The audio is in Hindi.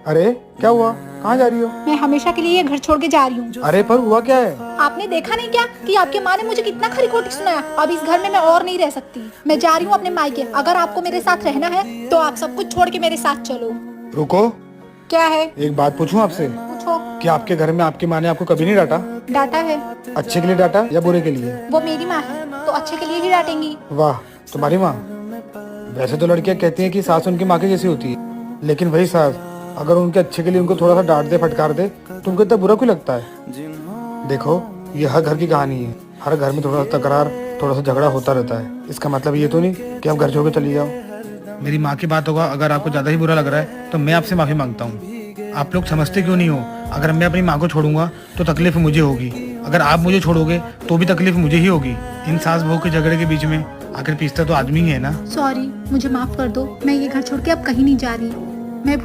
अरे क्या हुआ, कहाँ जा रही हो? मैं हमेशा के लिए ये घर छोड़ के जा रही हूँ। अरे पर हुआ क्या है? आपने देखा नहीं क्या कि आपके माँ ने मुझे कितना खरी खोटी सुनाया। अब इस घर में मैं और नहीं रह सकती। मैं जा रही हूँ अपने मायके। अगर आपको मेरे साथ रहना है तो आप सब कुछ छोड़ के मेरे साथ चलो। रुको, क्या है? एक बात पूछूं आपसे? पूछो। कि आपके घर में आपकी माँ ने आपको कभी नहीं डांटा? डांटा है। अच्छे के लिए डांटा या बुरे के लिए? वो मेरी माँ है तो अच्छे के लिए ही डांटेंगी। वाह, तुम्हारी माँ। वैसे तो लड़कियां कहती हैं कि सास उनकी माँ की जैसी होती है, लेकिन वही सास अगर उनके अच्छे के लिए उनको थोड़ा सा डांट दे, फटकार दे, तो उनको इतना बुरा क्यों लगता है? देखो, ये हर घर की कहानी है। हर घर में थोड़ा सा तकरार, थोड़ा सा झगड़ा होता रहता है। इसका मतलब ये तो नहीं कि आप घर छोड़ के चली जाओ। मेरी माँ की बात होगा, अगर आपको ज्यादा ही बुरा लग रहा है तो मैं आपसे माफी मांगता हूँ। आप लोग समझते क्यों नहीं हो? अगर मैं अपनी माँ को छोड़ूंगा तो तकलीफ मुझे होगी, अगर आप मुझे छोड़ोगे तो भी तकलीफ मुझे ही होगी। इन सास बहू के झगड़े के बीच में आखिर पीसता तो आदमी ही है ना। सॉरी, मुझे माफ कर दो। मैं ये घर छोड़ के अब कहीं नहीं जा रही।